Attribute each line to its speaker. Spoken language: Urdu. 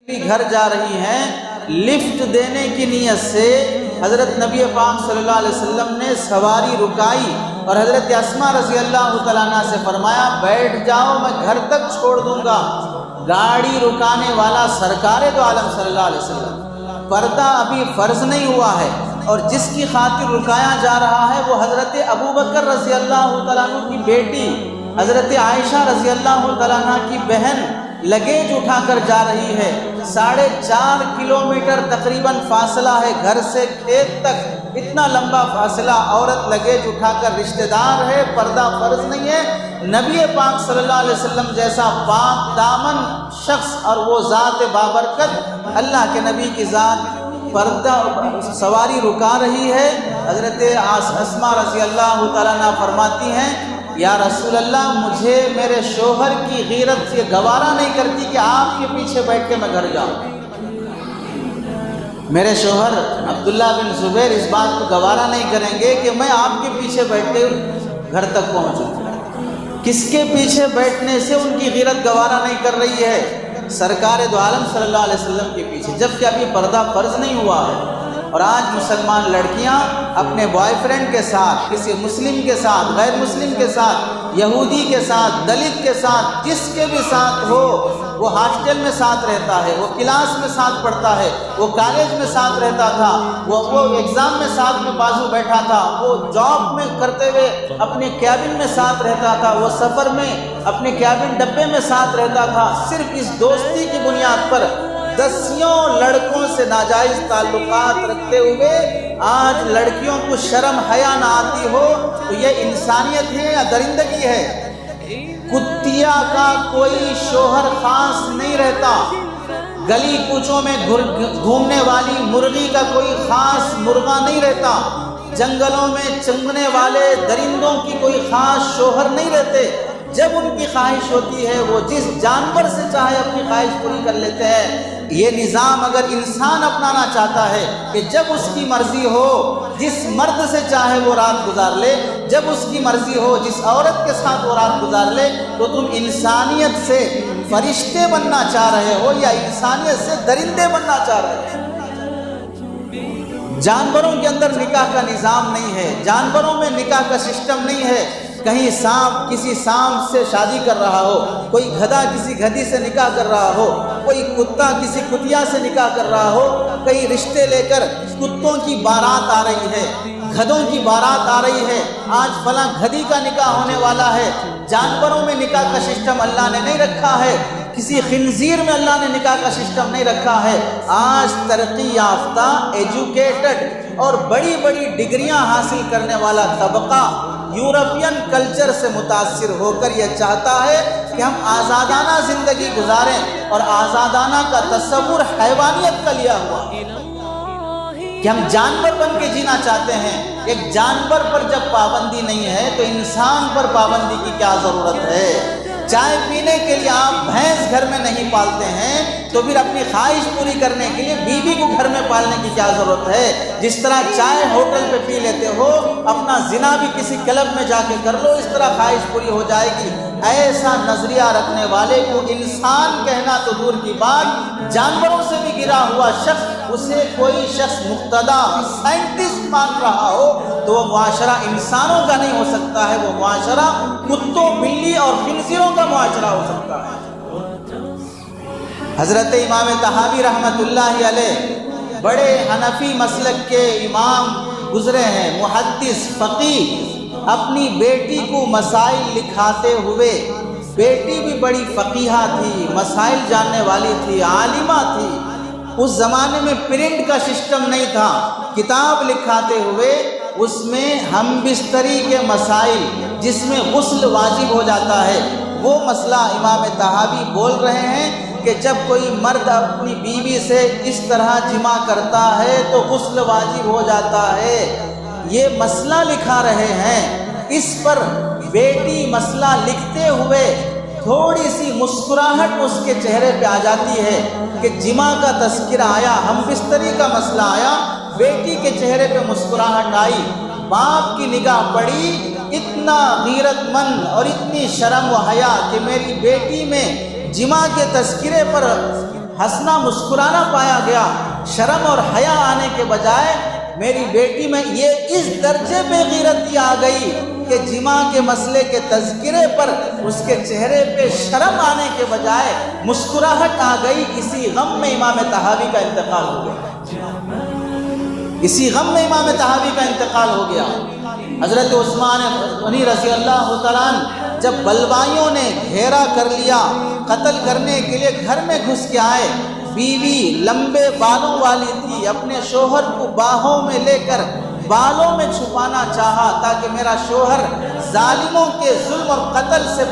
Speaker 1: گھر جا رہی ہیں، لفٹ دینے کی نیت سے حضرت نبی پاک صلی اللہ علیہ وسلم نے سواری رکائی اور حضرت اسماء رضی اللہ تعالیٰ عنہ سے فرمایا بیٹھ جاؤ، میں گھر تک چھوڑ دوں گا۔ گاڑی رکانے والا سرکار دو عالم صلی اللہ علیہ وسلم، پردہ ابھی فرض نہیں ہوا ہے، اور جس کی خاطر رکایا جا رہا ہے وہ حضرت ابوبکر رضی اللہ تعالیٰ عنہ کی بیٹی حضرت عائشہ رضی اللہ تعالیٰ عنہ کی بہن لگیج اٹھا کر جا رہی ہے۔ 4.5 کلومیٹر تقریباً فاصلہ ہے گھر سے کھیت تک، اتنا لمبا فاصلہ، عورت لگیج اٹھا کر، رشتہ دار ہے، پردہ فرض نہیں ہے۔ نبی پاک صلی اللہ علیہ وسلم جیسا پاک دامن شخص اور وہ ذات بابرکت اللہ کے نبی کی ذات پردہ سواری رکا رہی ہے۔ حضرت اسماء رضی اللہ تعالیٰ عنہ فرماتی ہیں یا رسول اللہ، مجھے میرے شوہر کی غیرت سے گوارا نہیں کرتی کہ آپ کے پیچھے بیٹھ کے میں گھر جاؤں۔ میرے شوہر عبداللہ بن زبیر اس بات کو گوارا نہیں کریں گے کہ میں آپ کے پیچھے بیٹھ کے گھر تک پہنچوں۔ کس کے پیچھے بیٹھنے سے ان کی غیرت گوارا نہیں کر رہی ہے؟ سرکار دو عالم صلی اللہ علیہ وسلم کے پیچھے، جبکہ ابھی پردہ فرض نہیں ہوا ہے۔ اور آج مسلمان لڑکیاں اپنے بوائے فرینڈ کے ساتھ، کسی مسلم کے ساتھ، غیر مسلم کے ساتھ، یہودی کے ساتھ، دلت کے ساتھ، جس کے بھی ساتھ ہو، وہ ہاسٹل میں ساتھ رہتا ہے، وہ کلاس میں ساتھ پڑھتا ہے، وہ کالج میں ساتھ رہتا تھا، وہ ایگزام میں ساتھ میں بازو بیٹھا تھا، وہ جاب میں کرتے ہوئے اپنے کیبن میں ساتھ رہتا تھا، وہ سفر میں اپنے کیبن ڈبے میں ساتھ رہتا تھا۔ صرف اس دوستی کی بنیاد پر دسیوں لڑکوں سے ناجائز تعلقات رکھتے ہوئے آج لڑکیوں کو شرم حیا نہ آتی ہو تو یہ انسانیت ہے یا درندگی ہے؟ کتیا کا کوئی شوہر خاص نہیں رہتا، گلی کوچوں میں گھومنے والی مرغی کا کوئی خاص مرغا نہیں رہتا، جنگلوں میں چنگنے والے درندوں کی کوئی خاص شوہر نہیں رہتے۔ جب ان کی خواہش ہوتی ہے وہ جس جانور سے چاہے اپنی خواہش پوری کر لیتے ہیں۔ یہ نظام اگر انسان اپنانا چاہتا ہے کہ جب اس کی مرضی ہو جس مرد سے چاہے وہ رات گزار لے، جب اس کی مرضی ہو جس عورت کے ساتھ وہ رات گزار لے، تو تم انسانیت سے فرشتے بننا چاہ رہے ہو یا انسانیت سے درندے بننا چاہ رہے ہو؟ جانوروں کے اندر نکاح کا نظام نہیں ہے، جانوروں میں نکاح کا سسٹم نہیں ہے۔ کہیں سانپ کسی سانپ سے شادی کر رہا ہو، کوئی گدھا کسی گدھی سے نکاح کر رہا ہو، کوئی کتا کسی کتیا سے نکاح کر رہا ہو، کئی رشتے لے کر کتوں کی بارات آ رہی ہے، گدھوں کی بارات آ رہی ہے، آج فلاں گدھی کا نکاح ہونے والا ہے۔ جانوروں میں نکاح کا سسٹم اللہ نے نہیں رکھا ہے، کسی خنزیر میں اللہ نے نکاح کا سسٹم نہیں رکھا ہے۔ آج ترقی یافتہ، ایجوکیٹڈ اور بڑی بڑی ڈگریاں حاصل کرنے والا طبقہ یورپین کلچر سے متاثر ہو کر یہ چاہتا ہے کہ ہم آزادانہ زندگی گزاریں، اور آزادانہ کا تصور حیوانیت کا لیا ہوا کہ ہم جانور بن کے جینا چاہتے ہیں۔ ایک جانور پر جب پابندی نہیں ہے تو انسان پر پابندی کی کیا ضرورت ہے؟ چائے پینے کے لیے آپ بھینس گھر میں نہیں پالتے ہیں تو پھر اپنی خواہش پوری کرنے کے لیے بیوی کو گھر میں پالنے کی کیا ضرورت ہے؟ جس طرح چائے ہوٹل پہ پی لیتے ہو، اپنا زنا بھی کسی کلب میں جا کے کر لو، اس طرح خواہش پوری ہو جائے گی۔ ایسا نظریہ رکھنے والے کو انسان کہنا تو دور کی بات، جانوروں سے بھی گرا ہوا شخص، اسے کوئی شخص مقتدا سائنٹسٹ مان رہا ہو تو وہ معاشرہ انسانوں کا نہیں ہو سکتا ہے، وہ معاشرہ کتوں، بلی اور خنزیروں کا معاشرہ ہو سکتا ہے۔ حضرت امام طحاوی رحمۃ اللہ علیہ بڑے حنفی مسلک کے امام گزرے ہیں، محدث، فقیہ، اپنی بیٹی کو مسائل لکھاتے ہوئے، بیٹی بھی بڑی فقیہہ تھی، مسائل جاننے والی تھی، عالمہ تھی۔ اس زمانے میں پرنٹ کا سسٹم نہیں تھا، کتاب لکھاتے ہوئے اس میں ہم بستری کے مسائل جس میں غسل واجب ہو جاتا ہے، وہ مسئلہ امام طحاوی بول رہے ہیں کہ جب کوئی مرد اپنی بیوی سے اس طرح جمع کرتا ہے تو غسل واجب ہو جاتا ہے، یہ مسئلہ لکھا رہے ہیں۔ اس پر بیٹی مسئلہ لکھتے ہوئے تھوڑی سی مسکراہٹ اس کے چہرے پہ آ جاتی ہے کہ جمع کا تذکرہ آیا، ہم بستری کا مسئلہ آیا، بیٹی کے چہرے پہ مسکراہٹ آئی، باپ کی نگاہ پڑی، اتنا غیرت مند اور اتنی شرم و حیا کہ میری بیٹی میں جمع کے تذکرے پر ہنسنا مسکرانا پایا گیا، شرم اور حیا آنے کے بجائے میری بیٹی میں یہ اس درجے پہ غیرتی آ گئی کہ جماع کے مسئلے کے تذکرے پر اس کے چہرے پہ شرم آنے کے بجائے مسکراہٹ آ گئی۔ اسی غم میں امام طحاوی کا انتقال ہو گیا، اسی غم میں امام طحاوی کا انتقال ہو گیا۔ حضرت عثمان غنی رضی اللہ تعالیٰ عنہ جب بلوائیوں نے گھیرا کر لیا، قتل کرنے کے لیے گھر میں گھس کے آئے، بیوی لمبے بالوں والی تھی، اپنے شوہر کو باہوں میں لے کر بالوں میں چھپانا چاہا تاکہ میرا شوہر ظالموں کے ظلم اور قتل سے